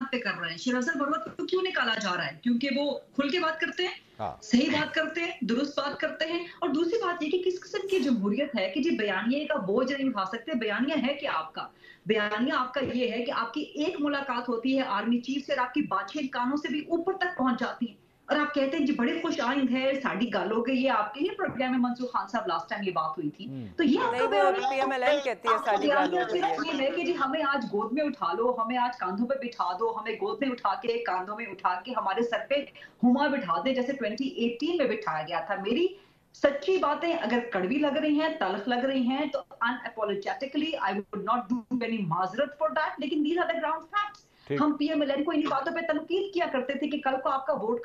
पे कर रहे हैं। शेरअफजल बरवत को क्यों निकाला जा रहा है? क्योंकि वो खुल के बात करते हैं, हाँ। सही बात करते हैं, दुरुस्त बात करते हैं। और दूसरी बात ये कि किस किस्म की जमहूरियत है कि जी बयानिए का बोझ नहीं उठा सकते। बयानिया है क्या आपका? बयानिया आपका ये है कि आपकी एक मुलाकात होती है आर्मी चीफ से और आपकी बातचीत कानों से भी ऊपर तक पहुंच जाती है और आप कहते हैं जी बड़े खुश आइंद है, साड़ी गाल हो गई। ये आपके ही प्रोग्राम में मंसूर खान साहब लास्ट टाइम ये बात हुई थी, तो ये आपका नहीं, वो बयानिया PMLN कहती है आपका साड़ी गाल हो बयानिया गई है। सिर्फ ये है कि जी हमें आज गोद में उठा लो, हमें आज कांधों पे बिठा दो, हमें गोद में उठा के कांधों में उठा के हमारे सर पे हुमा बिठा दे जैसे 2018 में बिठाया गया था। मेरी सच्ची बातें अगर कड़वी लग रही हैं, तल्ख लग रही हैं, तो unapologetically I would not do any माजरत फॉर दैट, लेकिन these are the ground facts. हम पीएमएलएन को इन्हीं बातों पे तनकीद किया करते थे कि कल को आपका वोट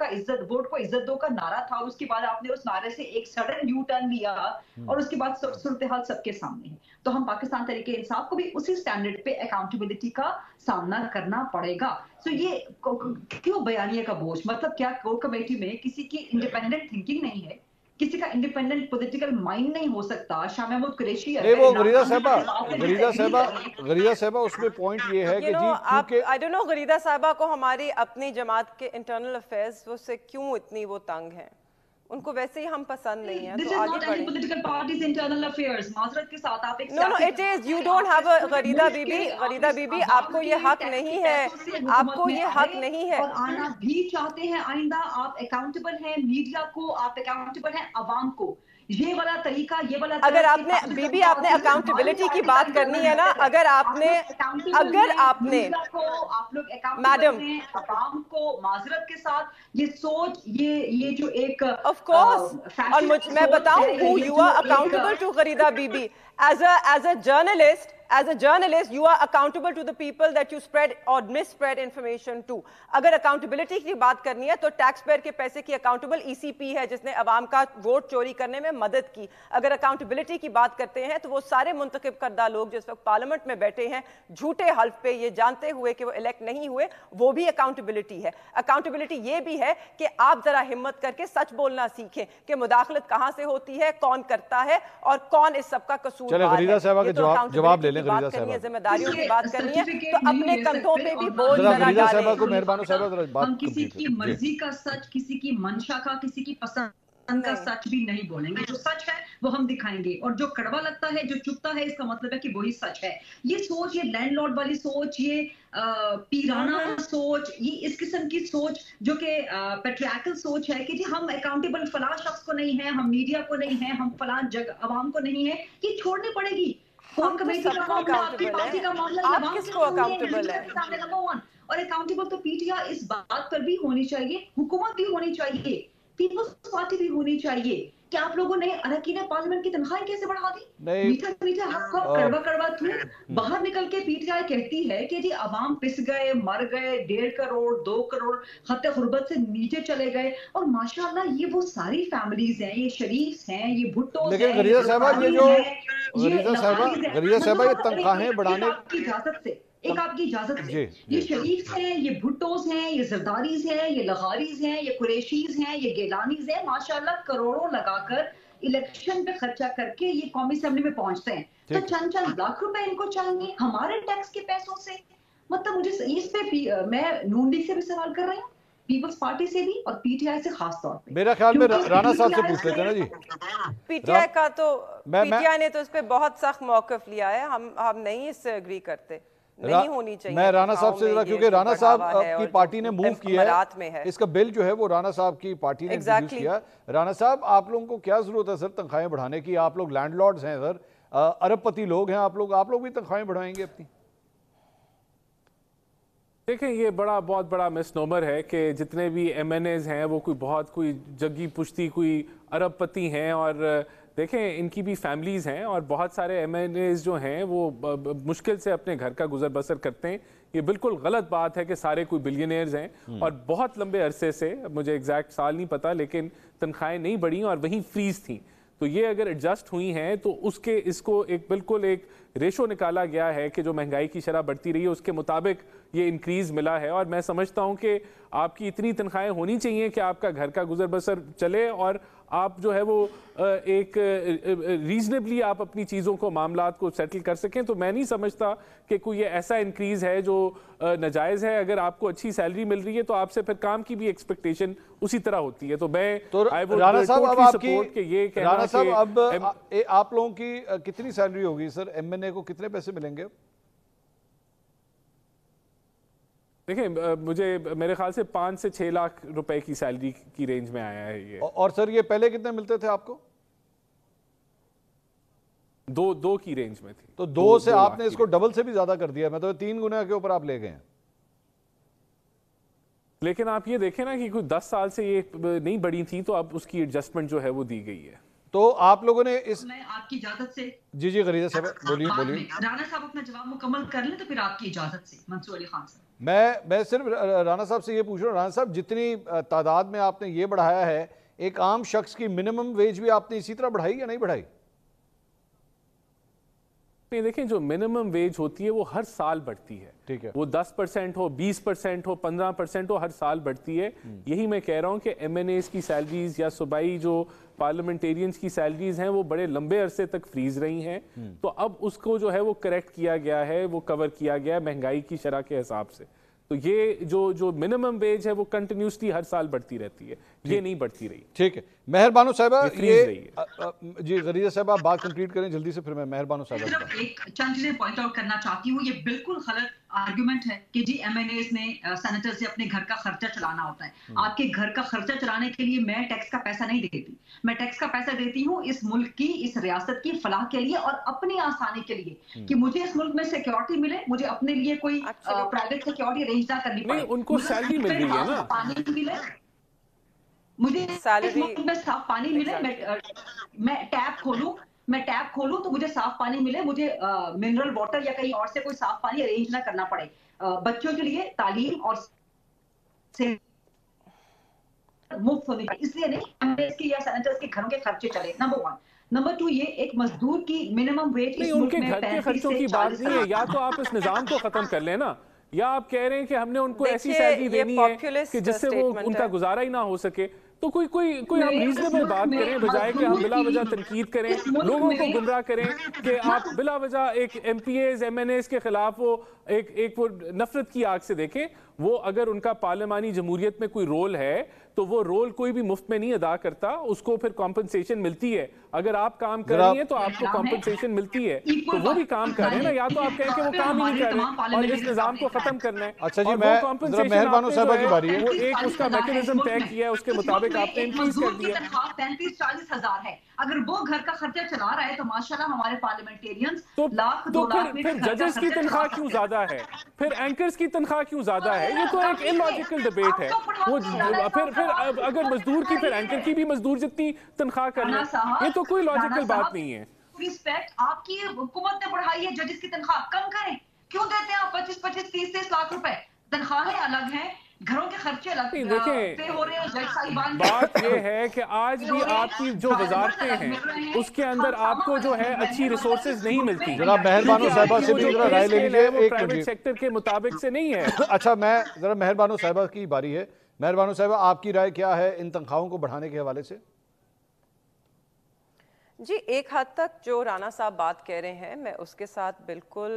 को इज्जत दो का नारा था और उसके बाद आपने उस नारे से एक सडन यू टर्न लिया और उसके बाद सूरत हाल सबके सामने है। तो हम पाकिस्तान तरीके इंसाफ को भी उसी स्टैंडर्ड पे अकाउंटेबिलिटी का सामना करना पड़ेगा। तो ये क्यों बयानिया का बोझ? मतलब क्या कोर कमेटी में किसी की इंडिपेंडेंट थिंकिंग नहीं है, किसी का इंडिपेंडेंट पॉलिटिकल माइंड नहीं हो सकता? शाह महमूद कुरैशी नहीं, वो गरीदा साहबा उसमें पॉइंट ये है कि जी आप आई डोंट नो गरीदा साहबा को हमारी अपनी जमात के इंटरनल अफेयर्स वो से क्यों इतनी वो तंग हैं, उनको वैसे ही हम पसंद नहीं है। तो आगे बढ़ें। पॉलिटिकल पार्टीज इंटरनल अफेयर्स माजरत के साथ आप एक no it is you don't have a Farida Bibi आपको ये हक नहीं है, आपको ये हक नहीं है। और आना भी चाहते हैं आइंदा। आप अकाउंटेबल हैं मीडिया को, आप अकाउंटेबल हैं अवाम को। ये वाला तरीका, ये वाला अगर आपने बीबी आपने अकाउंटेबिलिटी की बात करनी है ना, अगर आपने आप लोग मैडम अवाम को माजरत के साथ ये सोच, ये जो एक ऑफ कोर्स, और मैं बताऊं who you are accountable to Farida Bibi as a journalist you are accountable to the people that you spread or misspread information to. अगर accountability की बात करनी है तो टैक्स पेयर के पैसे की accountable ECP है जिसने अवाम का वोट चोरी करने में मदद की। अगर accountability की बात करते हैं तो वो सारे मुंतखब करदा लोग जिस वक्त पार्लियामेंट में बैठे हैं झूठे हल्फ पे ये जानते हुए कि वो इलेक्ट नहीं हुए, वो भी accountability है। accountability ये भी है कि आप जरा हिम्मत करके सच बोलना सीखें कि मुदाखलत कहाँ से होती है, कौन करता है और कौन इस सब का कसूरवार है। गरीदा साहबा के जवाब ले लें। बात करनी है, जिम्मेदारियों की बात करनी है, तो अपने कंधों पे भी बोझ जरा डालें। हम किसी की मर्जी का सच, किसी की मंशा का, किसी की पसंद का सच भी नहीं बोलेंगे। जो सच है वो हम दिखाएंगे और जो कड़वा लगता है, जो चुभता है, इसका मतलब है कि वही सच है। ये सोच, ये लैंडलॉर्ड वाली सोच, ये पीराना सोच, ये इस किस्म की सोच जो कि पैट्रियार्कल सोच है कि जी हम अकाउंटेबल फलां शख्स को नहीं है, हम मीडिया को नहीं है, हम फलां जगह अवाम को नहीं है, ये छोड़नी पड़ेगी। हम तो सबको अकाउंटेबल है, आप किसको अकाउंटेबल है? और अकाउंटेबल तो पीटीआई इस बात पर भी होनी चाहिए, हुकूमत भी होनी चाहिए, पीपल्स पार्टी भी होनी चाहिए कि आप लोगों ने अरकान पार्लियामेंट की तनख्वाहें कैसे बढ़ा दी? मीठा मीठा हक कड़वा कड़वा थू बाहर निकल के पीटीआई कहती है कि जी अवाम पिस गए, मर गए, 1.5 करोड़ 2 करोड़ खत्ते गुर्बत से नीचे चले गए। और माशाअल्लाह ये वो सारी फैमिलीज हैं, ये शरीफ हैं, ये भुट्टो, लेकिन गरीदा साहबा ये तनख्वाहें बढ़ाने की इजाजत से, एक आपकी इजाजत से, ये शरीफ हैं, ये भुट्टोस हैं, ये जरदारीज हैं, ये लगारीज हैं, ये कुरैशीज हैं, ये गेलानीज हैं, माशाअल्लाह करोड़ों लगाकर इलेक्शन पे खर्चा करके ये कौमी असेंबली में पहुंचते हैं। तो चंद लाख रुपए इनको चाहिए हमारे टैक्स के पैसों से। मतलब मुझे इस पे मैं नून लीग से भी सवाल कर रही हूँ, पीपल्स पार्टी से भी और पीटीआई से खास तौर पे। मेरा ख्याल में राणा साहब से पूछ लेते हैं ना जी। पीटीआई का तो पीटीआई ने तो इस पे बहुत सख्त मौक़िफ़ लिया है, हम नहीं इससे एग्री करते, नहीं होनी चाहिए। मैं राणा साहब से जरा, क्योंकि राणा साहब की पार्टी ने मूव किया है, इसका बिल जो है वो राणा साहब की पार्टी ने इंट्रोड्यूस किया। राणा साहब, आप लोगों को क्या जरूरत है सर तनख्वाहें बढ़ाने की? आप लोग लैंडलॉर्ड्स हैं सर, अरबपति लोग हैं, आप लोग भी तनख्वाहें बढ़ाएंगे अपनी? देखें, ये बहुत बड़ा मिसनोमर है कि जितने भी MNAs हैं वो कोई जग्गी पुश्ती कोई अरबपति हैं। और देखें, इनकी भी फैमिलीज़ हैं और बहुत सारे MNAs जो हैं वो मुश्किल से अपने घर का गुजर बसर करते हैं। ये बिल्कुल गलत बात है कि सारे कोई बिलियनियर्स हैं और बहुत लंबे अरसे से, मुझे एग्जैक्ट साल नहीं पता, लेकिन तनख्वाहें नहीं बढ़ी और वहीं फ्रीज थी। तो ये अगर एडजस्ट हुई हैं तो इसको एक बिल्कुल एक रेशो निकाला गया है कि जो महंगाई की शरह बढ़ती रही है उसके मुताबिक ये इंक्रीज मिला है। और मैं समझता हूं कि आपकी इतनी तनख्वाहें होनी चाहिए कि आपका घर का गुजर बसर चले और आप जो है वो एक रीजनेबली आप अपनी चीज़ों को मामलात को सेटल कर सकें। तो मैं नहीं समझता कि कोई ये ऐसा इंक्रीज़ है जो नाजायज़ है। अगर आपको अच्छी सैलरी मिल रही है तो आपसे फिर काम की भी एक्सपेक्टेशन उसी तरह होती है। तो मैं राणा साहब अब आपकी राणा साहब अब आप लोगों की कितनी सैलरी होगी सर? एमएनए को कितने पैसे मिलेंगे? देखिए मुझे मेरे ख्याल से 5 से 6 लाख रुपए की सैलरी की रेंज में आया है ये। और सर ये पहले कितने मिलते थे आपको? दो की रेंज में थी। तो 2 से आपने इसको डबल से भी ज्यादा कर दिया। मैं तो 3 गुना के ऊपर आप ले गए हैं। लेकिन आप ये देखें ना कि कोई 10 साल से ये नहीं बढ़ी थी तो अब उसकी एडजस्टमेंट जो है वो दी गई है। तो आप लोगों ने इस मैं आपकी इजाजत से जी गरीदा साहब बोलिए बोलिए। राणा साहब अपना जवाब मुकम्मल कर लें तो फिर आपकी इजाजत से मंसूर अली खान साहब। मैं सिर्फ राणा साहब से ये पूछ रहा हूँ, राणा साहब जितनी तादाद में आपने ये बढ़ाया है, एक आम शख्स की मिनिमम वेज भी आपने इसी तरह बढ़ाई या नहीं बढ़ाई? देखें जो मिनिमम वेज होती है वो हर साल बढ़ती है। ठीक है, वो 10% हो, 20% हो, 15% हो, हर साल बढ़ती है। यही मैं कह रहा हूं कि एमएनएस की सैलरीज या सूबाई जो पार्लियामेंटेरियंस की सैलरीज हैं वो बड़े लंबे अरसे तक फ्रीज रही हैं। तो अब उसको जो है वो करेक्ट किया गया है, वो कवर किया गया है महंगाई की शरह के हिसाब से। तो ये जो मिनिमम वेज है वो कंटिन्यूसली हर साल बढ़ती रहती है, ये नहीं बढ़ती रही। ठीक है, मेहरबानो साहिबा ये जी गरीदा साहब आप बात कंप्लीट करें जल्दी से, फिर मैं मेहरबानो साहिबा एक चंद चीजें पॉइंट आउट करना चाहती हूँ। ये बिल्कुल गलत आर्गुमेंट है कि जी एमएनएस ने सेनेटर से अपने घर का खर्चा चलाना होता है। आपके घर का खर्चा चलाने के लिए मैं टैक्स का पैसा नहीं देती, मैं टैक्स का पैसा देती हूँ इस मुल्क की, इस रियासत की फलाह के लिए और अपनी आसानी के लिए कि मुझे इस मुल्क में सिक्योरिटी मिले, मुझे अपने लिए कोई प्राइवेट सिक्योरिटी अरेंज ना करनी पड़े, उनको सैलरी मिल रही है ना, पानी मिले, मुझे सैलरी में साफ पानी मिले, मैं टैप खोलूं तो मुझे साफ पानी मिले, मुझे मिनरल वाटर या कहीं और से कोई साफ पानी अरेंज ना करना पड़े, बच्चों के लिए तालीम और मुफ्त होनी चाहिए। इसलिए नहीं एमएनएस के या सेनेटर्स के घरों के खर्चे चले, नंबर 1। नंबर 2 ये एक मजदूर की मिनिमम वेज नहीं, उनके घर के खर्चों की बात नहीं है। या तो आप इस निजाम को खत्म कर लेना, या आप कह रहे हैं कि हमने उनको ऐसी सैलरी देनी है कि जिससे वो उनका गुजारा ही ना हो सके। तो कोई हम रीजनेबल बात करें, बजाय कि हम बिला वजह तनकीद करें, लोगों को गुमराह करें कि आप बिला वजह एक एमपीएस एमएनएस के खिलाफ वो एक वो नफरत की आग से देखें। वो अगर उनका पार्लियामानी जमहूरियत में कोई रोल है तो वो रोल कोई भी मुफ्त में नहीं अदा करता, उसको फिर कॉम्पनसेशन मिलती है। अगर आप काम कर रही हैं तो आपको कॉम्पनसेशन मिलती है, तो वो भी काम कर रहे हैं ना। या तो आप कहें कि वो काम ही नहीं कर रहे और इस निजाम को खत्म करना है। अच्छा जी, मैं मेहरबानो साहब की बारी है, वो एक उसका मैकेनिज्म तय किया है, उसके मुताबिक आपने इंक्रीज कर दिया। 35-40 हजार है, अगर वो घर का खर्चा चला रहा है तो माशाल्लाह हमारे पार्लियामेंटेरियंस तो लाख 2 लाख फिर जजेस की तनख्वाह क्यों ज्यादा है, फिर एंकर्स की तनख्वाह क्यों ज्यादा है? ये तो एक इलॉजिकल डिबेट है। वो फिर अगर मजदूर की फिर एंकर की भी मजदूर जितनी तनख्वाह कर ले, ये तो कोई लॉजिकल बात नहीं है। रिस्पेक्ट आपकी हुकूमत ने बढ़ाई है, जजेस की तनख्वाह कम करें, क्यों देते हैं आप 25-25, 30-30 लाख रुपए? तनख्वाहें अलग हैं, घरों के खर्चे अलग देखें, हो रहे हैं। बात ये है कि आज भी आपकी जो वजारतें हैं उसके अंदर आपको जो है अच्छी रिसोर्सेज नहीं मिलती। जरा मेहरबानो साहिबा से भी जरा राय ले लीजिए, वो प्राइवेट सेक्टर के मुताबिक से नहीं है। अच्छा, मैं जरा मेहरबानो साहिबा की बारी है। मेहरबानो साहिबा आपकी राय क्या है इन तनख्वाहों को बढ़ाने के हवाले से? जी, एक हद तक जो राणा साहब बात कह रहे हैं मैं उसके साथ बिल्कुल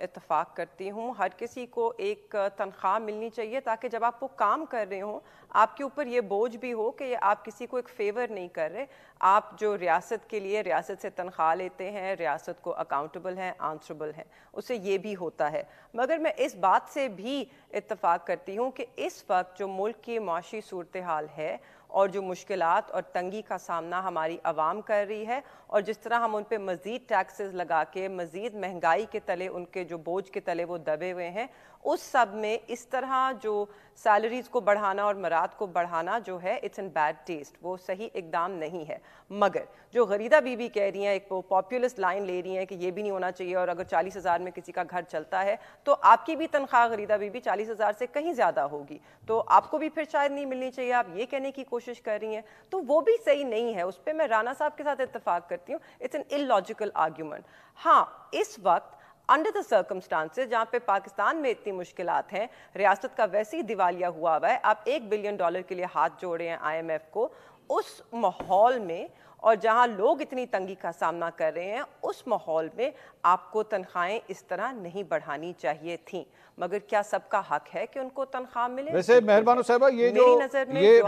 इत्तेफाक करती हूँ। हर किसी को एक तनख्वाह मिलनी चाहिए ताकि जब आप वो काम कर रहे हो आपके ऊपर ये बोझ भी हो कि आप किसी को एक फेवर नहीं कर रहे। आप जो रियासत के लिए रियासत से तनख्वाह लेते हैं, रियासत को अकाउंटेबल हैं, आंसरेबल हैं, उससे ये भी होता है। मगर मैं इस बात से भी इत्तेफाक करती हूँ कि इस वक्त जो मुल्क की माशी सूरत हाल है और जो मुश्किलात और तंगी का सामना हमारी आवाम कर रही है और जिस तरह हम उन पे मज़ीद टैक्सेस लगा के मज़ीद महंगाई के तले, उनके जो बोझ के तले वो दबे हुए हैं, اس سب میں اس طرح جو سیلریز کو بڑھانا اور مراد کو بڑھانا جو ہے اٹس ان بیڈ ٹیسٹ, وہ صحیح اقدام نہیں ہے. مگر جو غریدہ بی بی کہہ رہی ہیں, ایک پاپولسٹ لائن لے رہی ہیں کہ یہ بھی نہیں ہونا چاہیے, اور اگر 40,000 میں کسی کا گھر چلتا ہے تو آپ کی بھی تنخواہ غریدہ بی بی 40,000 سے کہیں زیادہ ہوگی, تو آپ کو بھی پھر شاید نہیں ملنی چاہیے, آپ یہ کہنے کی کوشش کر رہی ہیں, تو وہ بھی صحیح نہیں ہے. اس پہ میں رانا صاحب کے ساتھ اتفاق کرتی ہوں, اٹس این illogical argument. ہاں اس وقت انڈر دا سرکمسٹانسز جہاں پہ پاکستان میں اتنی مشکلات ہیں, ریاست کا ویسے ہی دیوالیہ ہوا ہوا ہے, آپ $1 بلین کے لیے ہاتھ جوڑے ہیں IMF کو, اس ماحول میں اور جہاں لوگ اتنی تنگی کا سامنا کر رہے ہیں, اس ماحول میں آپ کو تنخواہیں اس طرح نہیں بڑھانی چاہیے تھیں. مگر کیا سب کا حق ہے کہ ان کو تنخواہ ملے؟ ویسے مہربانو صاحبہ یہ جو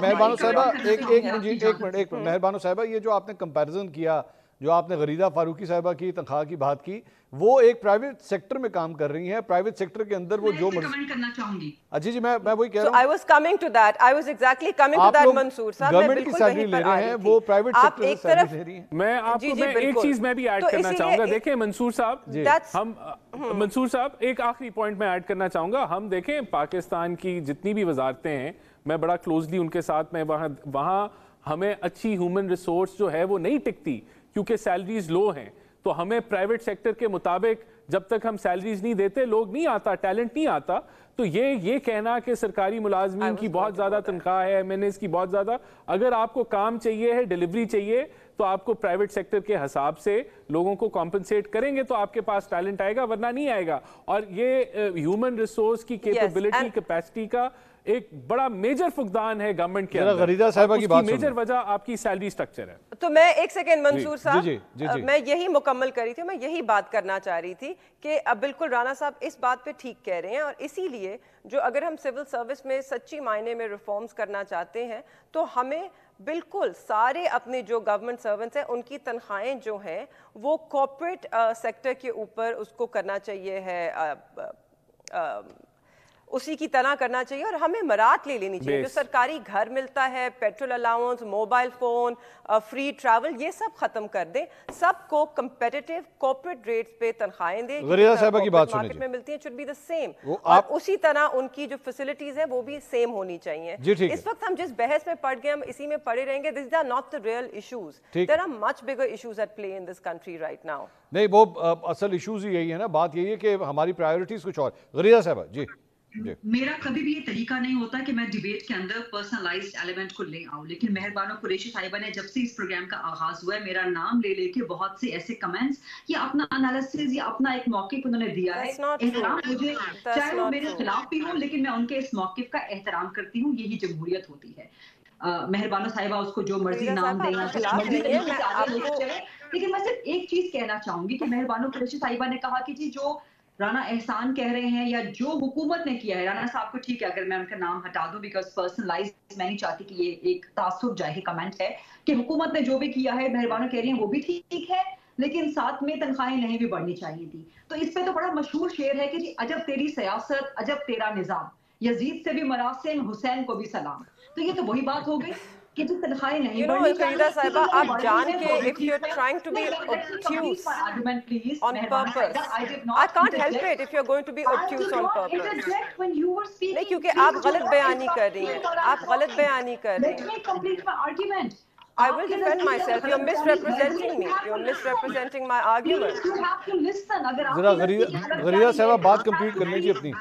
مہربانو صاحبہ ایک منٹ مہربانو صاحبہ یہ جو آپ نے کمپیریزن کیا, جو آپ نے غریدہ فاروقی صاحبہ کی تنخواہ کی بات کی, وہ ایک پرائیویٹ سیکٹر میں کام کر رہی ہیں, پرائیویٹ سیکٹر کے اندر وہ جو کمنٹ کرنا چاہوں گی. اچھا جی, میں وہی کہہ رہا ہوں, I was coming to that, I was exactly coming to that منصور صاحب, میں گورنمنٹ کی سیلری لے رہے ہیں, وہ پرائیویٹ سیکٹر سے سیلری لے رہی ہیں. میں آپ کو ایک چیز میں بھی ایڈ کرنا چاہوں گا. دیکھیں منصور صاحب, ہم منصور صاحب ایک آخری پوائنٹ میں ایڈ کرنا چاہوں گا. ہم دیکھیں پاکستان کی جتنی بھی وزارتیں ہیں, میں بڑا کلوزلی ان کے ساتھ میں وہاں ہمیں اچھی ہیومن ریسورس جو ہے وہ نہیں ٹکتی کیونکہ سیلریز لو ہیں. تو ہمیں پرائیویٹ سیکٹر کے مطابق جب تک ہم سیلریز نہیں دیتے, لوگ نہیں آتا, ٹیلنٹ نہیں آتا. تو یہ کہنا کہ سرکاری ملازمین کی بہت زیادہ تنخواہ ہے, MNAs کی بہت زیادہ, اگر آپ کو کام چاہیے ہے, ڈیلیوری چاہیے, تو آپ کو پرائیویٹ سیکٹر کے حساب سے لوگوں کو کمپنسیٹ کریں گے تو آپ کے پاس ٹیلنٹ آئے گا, ورنہ نہیں آئے گا. اور یہ ہیومن ریسورس کی کیپیبلٹی, کیپیسٹی کا ایک بڑا میجر فقدان ہے گورنمنٹ کے اندر. غریدہ صاحبہ کی بات میجر وجہ آپ کی سیلری سٹرکچر ہے. تو میں ایک سیکنڈ منصور صاحب, میں یہی مکمل کر رہی تھی, میں یہی بات کرنا چاہ رہی تھی کہ اب بالکل رانا صاحب اس بات پہ ٹھیک کہہ رہے ہیں, اور اسی لیے جو اگر ہم سول سروس میں سچی معنی میں ریفارمز کرنا چاہتے ہیں تو ہمیں بالکل سارے اپنے جو گورنمنٹ سرونٹس ہیں ان کی تنخواہیں جو ہیں وہ کارپوریٹ سیکٹر کے اوپر اس کو کرنا چاہیے ہے, اسی کی طرح کرنا چاہیے, اور ہمیں مراد لے لینی چاہیے. جو سرکاری گھر ملتا ہے, petrol allowance, mobile phone, free travel, یہ سب ختم کر دیں, سب کو کمپیٹیٹو کارپوریٹ ریٹس پہ تنخواہیں دیں, غریدہ صاحبہ کی بات مارکیٹ میں ملتی ہیں, should be the same, اور اسی طرح ان کی جو فیسلٹیز ہیں وہ بھی سیم ہونی چاہیے. اس وقت ہم جس بحث میں پڑ گئے, ہم اسی میں پڑے رہیں گے. These are not the real issues. There are much bigger issues at play in this country right now. نہیں, وہ اصل ایشوز ہی یہی ہے نا, بات یہی ہے کہ ہماری پرائیورٹیز کچھ اور. غریدہ صاحبہ جی. میرا کبھی بھی یہ طریقہ نہیں ہوتا کہ میں ڈیبیٹ کے اندر پرسنلائزڈ ایلیمنٹ کو لے آؤں, لیکن مہربانو قریشی صاحبہ نے جب سے اس پروگرام کا آغاز ہوا ہے میرا نام لے کے بہت سے ایسے کمنٹس یا اپنا انالیسز یا اپنا ایک موقف انہوں نے دیا ہے. احترام مجھے, چاہے وہ میرے خلاف بھی ہو, لیکن میں ان کے اس موقف کا احترام کرتی ہوں. یہی جمہوریت ہوتی ہے. مہربانو صاحبہ اس کو جو مرضی نام دیں, لیکن میں صرف ایک چیز کہنا چاہوں گی کہ مہربانو قریشی صاحبہ نے کہا کہ جی جو رانا احسان کہہ رہے ہیں یا جو حکومت نے کیا ہے, رانا صاحب کو ٹھیک ہے اگر میں ان کا نام ہٹا دوں بیکاز پرسنلائز میں نہیں چاہتی کہ یہ ایک تعصب جاہی کمنٹ ہے کہ حکومت نے جو بھی کیا ہے, مہربانو کہہ رہی ہیں وہ بھی ٹھیک ہے, لیکن ساتھ میں تنخواہیں نہیں بھی بڑھنی چاہیے تھی. تو اس پہ تو بڑا مشہور شعر ہے کہ جی عجب تیری سیاست, عجب تیرا نظام, یزید سے بھی مراسم, حسین کو بھی سلام. تو یہ تو وہی بات ہو گئی کہ جو تنخواہیں نہیں بڑھنی چاہیے. خریدہ صاحبہ, آپ جان کے if you're trying to be obtuse on purpose, I can't help it if you're going to be obtuse on purpose. نہیں, کیونکہ آپ غلط بیانی کر رہی ہیں, آپ غلط بیانی کر رہی ہیں. I will defend myself. You're misrepresenting me. You're misrepresenting my argument. ذرا غریدہ صاحبہ بات کمپلیٹ کر لیجیے اپنی.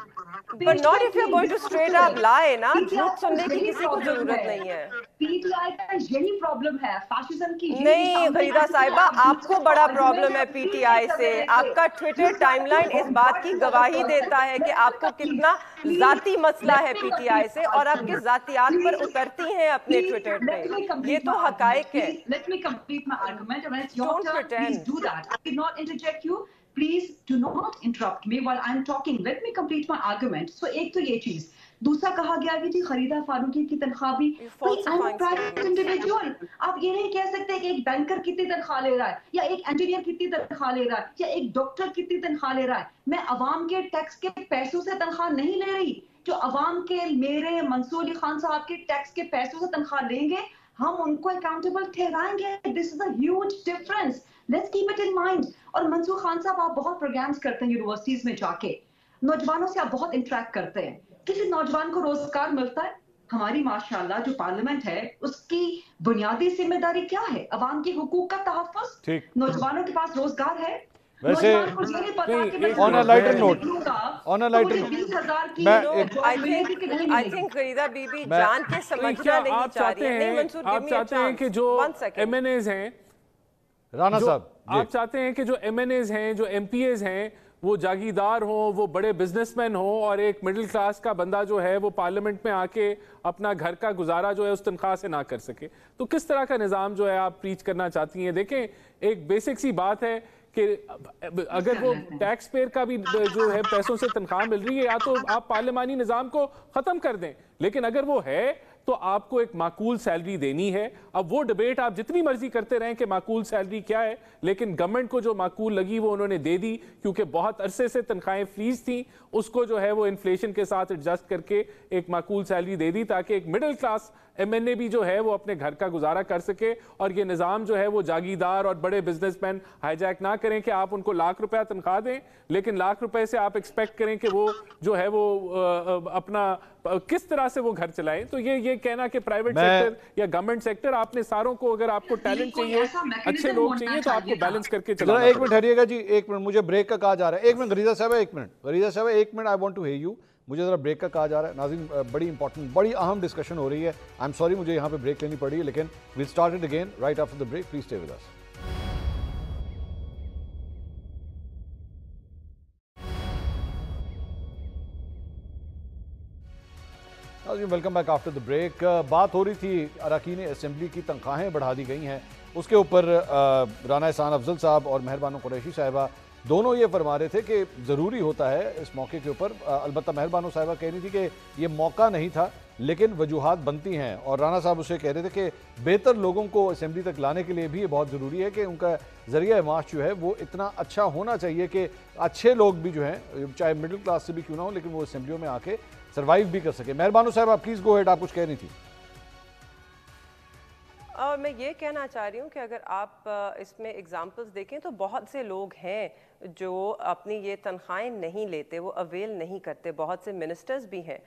But not if you're going to straight up lie, نا, جھوٹ سننے کی کسی کو ضرورت نہیں ہے. یہی پرابلم ہے فیشزم کی. نہیں غریدہ صاحبہ, آپ کو بڑا پرابلم ہے پی ٹی آئی سے. آپ کا ٹویٹر ٹائم لائن اس بات کی گواہی دیتا ہے کہ آپ کو کتنا ذاتی مسئلہ ہے پی ٹی آئی سے, اور آپ کے ذاتیات پر اترتی ہیں اپنے ٹویٹر پہ. یہ تو حقائق ہے. Let me complete my argument. And when it's your Don't turn, pretend. please do that. I did not interject you. Please do not interrupt me while I'm talking. Let me complete my argument. So ایک تو یہ چیز. دوسرا کہا گیا کہ جی خریدہ فاروقی کی تنخواہ بھی, I'm a private individual. آپ یہ نہیں کہہ سکتے کہ ایک بینکر کتنی تنخواہ لے رہا ہے, یا ایک انجینئر کتنی تنخواہ لے رہا ہے, یا ایک ڈاکٹر کتنی تنخواہ لے رہا ہے. میں عوام کے ٹیکس کے پیسوں سے تنخواہ نہیں لے رہی. جو عوام کے, میرے منصور علی خان صاحب کے ٹیکس کے پیسوں سے تنخواہ لیں گے, ہم ان کو اکاؤنٹیبل ٹھہرائیں گے. This is a huge difference. Let's keep it in mind. اور منصور خان صاحب, آپ بہت پروگرامز کرتے ہیں یونیورسٹیز میں جا کے, नौजवानों से आप बहुत इंटरेक्ट करते हैं, किसी नौजवान को रोजगार मिलता है? हमारी माशाल्लाह जो पार्लियामेंट है उसकी बुनियादी जिम्मेदारी क्या है? अवाम के हुकूक का तहफ़्फ़ुज़, नौजवानों के पास रोजगार है? वैसे on a lighter note, on a lighter note, I think Farida Bibi जान के समझना नहीं चाह रही है। आप चाहते हैं कि जो एमएनएज हैं, राणा साहब, आप चाहते हैं कि जो एमएनएज हैं, जो एमपीएज हैं, वो जागीरदार हो, वो बड़े बिजनेसमैन हो, और एक मिडिल क्लास का बंदा जो है वो पार्लियामेंट में आके अपना घर का गुजारा जो है उस तनख्वाह से ना कर सके। तो किस तरह का निज़ाम जो है आप प्रीच करना चाहती हैं? देखें, एक बेसिक सी बात है कि अगर वो टैक्स पेयर का भी जो है पैसों से तनख्वाह मिल रही है, या तो आप पार्लियामानी निज़ाम को ख़त्म कर दें, लेकिन अगर वो है तो आपको एक माकूल सैलरी देनी है। अब वो डिबेट आप जितनी मर्जी करते रहें कि माकूल सैलरी क्या है, लेकिन गवर्नमेंट को जो माकूल लगी वो उन्होंने दे दी, क्योंकि बहुत अरसे से तनख्वाहें फ्रीज थी, उसको जो है वो इन्फ्लेशन के साथ एडजस्ट करके एक माकूल सैलरी दे दी, ताकि एक मिडिल क्लास एमएनए भी जो है वो अपने घर का गुजारा कर सके। और ये निज़ाम जो है वो जागीरदार और बड़े बिजनेसमैन हाईजैक ना करें कि आप उनको लाख रुपया तनख्वाह दें, लेकिन लाख रुपए से आप एक्सपेक्ट करें कि वो जो है वो अपना किस तरह से वो घर चलाएं। तो ये कहना कि प्राइवेट सेक्टर या गवर्नमेंट सेक्टर, आपने सारों को, अगर आपको टैलेंट चाहिए, अच्छे लोग चाहिए, तो आपको बैलेंस करके चलाना। एक मिनट ठहरिएगा जी, एक मिनट, मुझे ब्रेक का कहा जा रहा है। एक मिनट गरीदा साहब, एक मिनट गरीदा साहब, एक minute, I want to hear you. मुझे ज़रा ब्रेक का कहा जा रहा है। नाज़रीन, बड़ी इंपॉर्टेंट, बड़ी अहम डिस्कशन हो रही है। आई एम सॉरी, मुझे यहाँ पे ब्रेक लेनी पड़ी है, लेकिन will start it again right after the break. Please stay with us. Welcome back after the break. बात हो रही थी अरकान असेंबली की तनख्वाहें बढ़ा दी गई हैं, उसके ऊपर राना एहसान अफजल साहब और मेहरबानो कुरैशी साहिबा दोनों ये फरमा रहे थे कि ज़रूरी होता है इस मौके के ऊपर। अलबत्ता मेहरबानो साहिबा कह रही थी कि ये मौका नहीं था, लेकिन वजूहात बनती हैं, और राना साहब उसे कह रहे थे कि बेहतर लोगों को असेंबली तक लाने के लिए भी ये बहुत ज़रूरी है कि उनका ज़रिया माश जो है वो इतना अच्छा होना चाहिए कि अच्छे लोग भी जो हैं, चाहे मिडिल क्लास से भी क्यों ना हो, लेकिन वो असेंबलियों में आके सर्वाइव भी कर सके। मेहरबानो साहब, आप प्लीज़ गो हेड, आप कुछ कह रही थी। और मैं ये कहना चाह रही हूँ कि अगर आप इसमें एग्जाम्पल्स देखें तो बहुत से लोग हैं जो अपनी ये तनख्वाहें नहीं लेते, वो अवेल नहीं करते। बहुत से मिनिस्टर्स भी हैं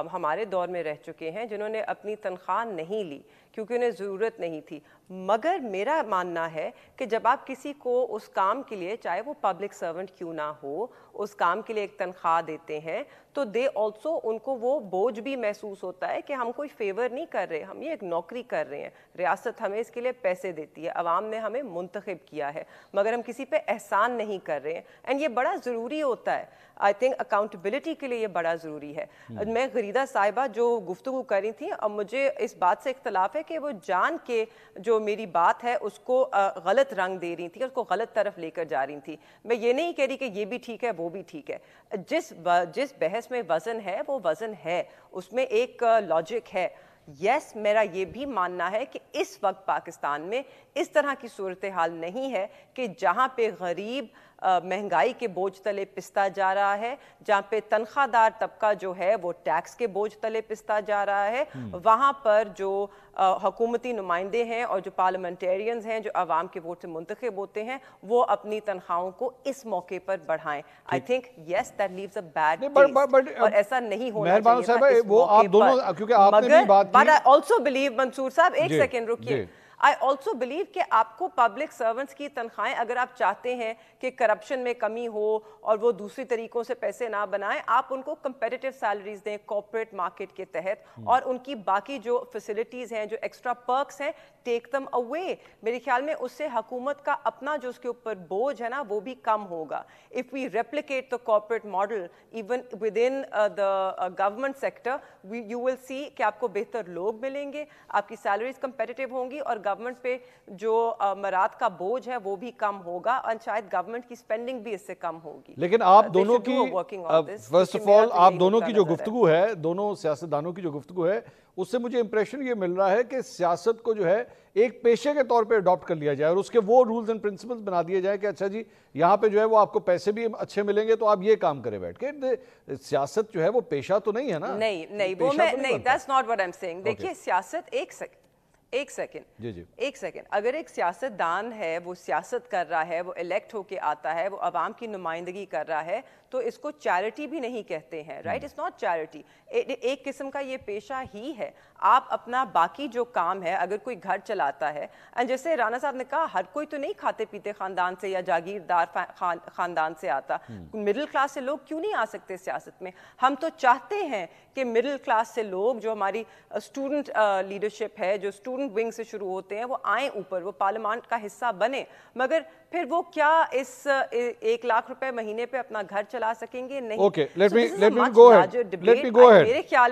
हमारे दौर में रह चुके हैं जिन्होंने अपनी तनख्वाह नहीं ली क्योंकि उन्हें ज़रूरत नहीं थी। मगर मेरा मानना है कि जब आप किसी को उस काम के लिए, चाहे वो पब्लिक सर्वेंट क्यों ना हो, उस काम के लिए एक तनख्वाह देते हैं तो दे ऑल्सो, उनको वो बोझ भी महसूस होता है कि हम कोई फेवर नहीं कर रहे, हम ये एक नौकरी कर रहे हैं, रियासत हमें इसके लिए पैसे देती है, अवाम ने हमें मुंतखब किया है, मगर हम किसी पे एहसान नहीं कर रहे हैं। एंड ये बड़ा ज़रूरी होता है। आई थिंक अकाउंटेबिलिटी के लिए ये बड़ा ज़रूरी है। मैं गरीदा साहिबा जो गुफ्तगू कर रही थी, अब मुझे इस बात से इख्तलाफ है कि वो जान के जो मेरी बात है उसको गलत रंग दे रही थी, उसको गलत तरफ लेकर जा रही थी। मैं ये नहीं कह रही कि ये भी ठीक है वो भी ठीक है। जिस बहस में वज़न है वो वज़न है, उसमें एक लॉजिक है। यस, मेरा ये भी मानना है कि इस वक्त पाकिस्तान में इस तरह की सूरत हाल नहीं है कि जहाँ पे गरीब महंगाई के बोझ तले पिसता जा रहा है, जहाँ पे तनख्वाहदार तबका जो है वो टैक्स के बोझ तले पिसता जा रहा है, वहाँ पर जो हुकूमती नुमाइंदे हैं और जो पार्लियामेंटेरियंस हैं जो अवाम के वोट से मुंतखब होते हैं, वो अपनी तनख्वाहों को इस मौके पर बढ़ाएं। I think yes, that leaves a bad taste, और ऐसा नहीं होना चाहिए वो आप दोनों, क्योंकि आपने भी बात की। But I also believe, Mansoor साहब एक सेकेंड रुकिए, आई ऑल्सो बिलीव कि आपको पब्लिक सर्वेंट्स की तनख्वाहें, अगर आप चाहते हैं कि करप्शन में कमी हो और वो दूसरी तरीकों से पैसे ना बनाएं, आप उनको कंपेटिटिव सैलरीज दें कॉर्पोरेट मार्केट के तहत, और उनकी बाकी जो फैसिलिटीज हैं, जो एक्स्ट्रा पर्क्स हैं, टेक दम अवे। मेरे ख्याल में उससे हुकूमत का अपना जो उसके ऊपर बोझ है ना वो भी कम होगा। If we replicate the corporate model even within the government sector, you will see कि आपको बेहतर लोग मिलेंगे, आपकी सैलरीज कंपेटिटिव होंगी, और गवर्नमेंट पे जो मराद का बोझ है वो भी कम होगा, और शायद गवर्नमेंट की स्पेंडिंग भी इससे कम होगी। लेकिन आप दोनों की, फर्स्ट ऑफ ऑल, आप दोनों की जो गुफ्तगू है, दोनों सियासतदानों की जो गुफ्तगू है, उससे मुझे इंप्रेशन ये मिल रहा है कि सियासत को जो है एक पेशे के तौर पे अडॉप्ट कर लिया जाए और उसके वो रूल्स एंड प्रिंसिपल्स बना दिए जाए कि अच्छा जी, यहाँ पे जो है वो आपको पैसे भी अच्छे मिलेंगे तो आप ये काम करें बैठ के। सियासत जो है वो पेशा तो नहीं है ना। नहीं, वो मैं नहीं, that's not what I am saying. देखिए, सियासत एक सेकंड अगर एक सियासतदान है, वो सियासत कर रहा है, वो इलेक्ट होके आता है, वो अवाम की नुमाइंदगी कर रहा है, तो इसको चैरिटी भी नहीं कहते हैं, राइट? इट्स नॉट चैरिटी, एक किस्म का ये पेशा ही है। आप अपना बाकी जो काम है, अगर कोई घर चलाता है, एंड जैसे राना साहब ने कहा, हर कोई तो नहीं खाते पीते खानदान से या जागीरदार खानदान से आता, मिडिल क्लास से लोग क्यों नहीं आ सकते सियासत में? हम तो चाहते हैं कि मिडिल क्लास से लोग, जो हमारी स्टूडेंट लीडरशिप है, जो स्टूडेंट विंग से शुरू होते हैं, वो आए ऊपर, वो पार्लियामेंट का हिस्सा बने, मगर फिर वो क्या इस 1 लाख रुपए महीने पे अपना घर चला सकेंगे? नहीं। Okay, let me go ahead. मेरे ख्याल